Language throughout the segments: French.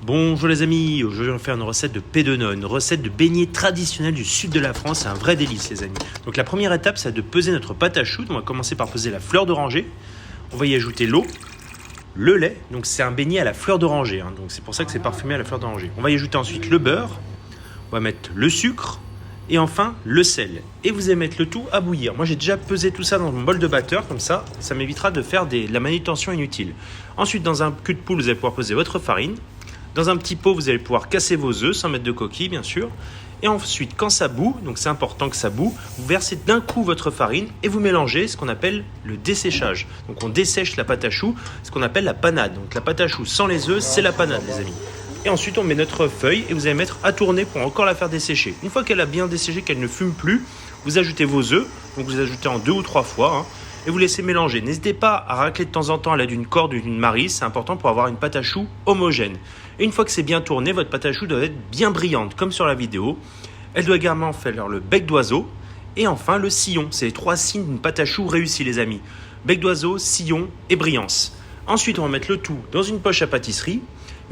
Bonjour les amis, aujourd'hui on va faire une recette de pédonone, une recette de beignet traditionnel du sud de la France, c'est un vrai délice les amis. Donc la première étape c'est de peser notre pâte à choux, on va commencer par peser la fleur d'oranger, on va y ajouter l'eau, le lait, donc c'est un beignet à la fleur d'oranger, donc c'est pour ça que c'est parfumé à la fleur d'oranger. On va y ajouter ensuite le beurre, on va mettre le sucre et enfin le sel. Et vous allez mettre le tout à bouillir. Moi j'ai déjà pesé tout ça dans mon bol de batteur, comme ça m'évitera de faire de la manutention inutile. Ensuite dans un cul de poule vous allez pouvoir peser votre farine. Dans un petit pot, vous allez pouvoir casser vos œufs sans mettre de coquille, bien sûr. Et ensuite, quand ça bout, donc c'est important que ça bout, vous versez d'un coup votre farine et vous mélangez ce qu'on appelle le desséchage. Donc on dessèche la pâte à choux, ce qu'on appelle la panade. Donc la pâte à choux sans les œufs, c'est la panade, les amis. Et ensuite, on met notre feuille et vous allez mettre à tourner pour encore la faire dessécher. Une fois qu'elle a bien desséché, qu'elle ne fume plus, vous ajoutez vos œufs. Donc vous ajoutez en 2 ou 3 fois. Et vous laissez mélanger. N'hésitez pas à racler de temps en temps à l'aide d'une corde ou d'une maryse, c'est important pour avoir une pâte à choux homogène. Et une fois que c'est bien tourné, votre pâte à choux doit être bien brillante, comme sur la vidéo. Elle doit également faire le bec d'oiseau et enfin le sillon. C'est les 3 signes d'une pâte à choux réussie les amis. Bec d'oiseau, sillon et brillance. Ensuite, on va mettre le tout dans une poche à pâtisserie,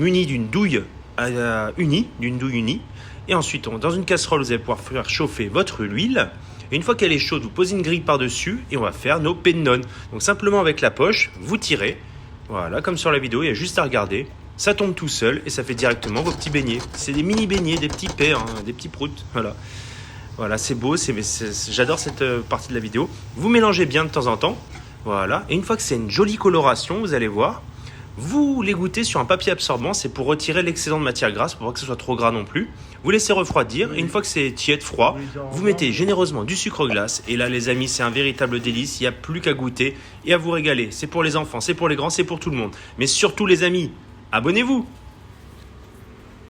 munie d'une douille unie. Et ensuite, dans une casserole, vous allez pouvoir faire chauffer votre huile. Et une fois qu'elle est chaude, vous posez une grille par-dessus et on va faire nos pédonone. Donc simplement avec la poche, vous tirez. Voilà, comme sur la vidéo, il y a juste à regarder. Ça tombe tout seul et ça fait directement vos petits beignets. C'est des mini beignets, des petits pets, des petits proutes. Voilà, c'est beau, j'adore cette partie de la vidéo. Vous mélangez bien de temps en temps. Voilà, et une fois que c'est une jolie coloration, vous allez voir, vous les goûtez sur un papier absorbant, c'est pour retirer l'excédent de matière grasse, pour pas que ce soit trop gras non plus. Vous laissez refroidir, et une fois que c'est tiède, froid, vous mettez généreusement du sucre glace. Et là, les amis, c'est un véritable délice, il n'y a plus qu'à goûter et à vous régaler. C'est pour les enfants, c'est pour les grands, c'est pour tout le monde. Mais surtout, les amis, abonnez-vous!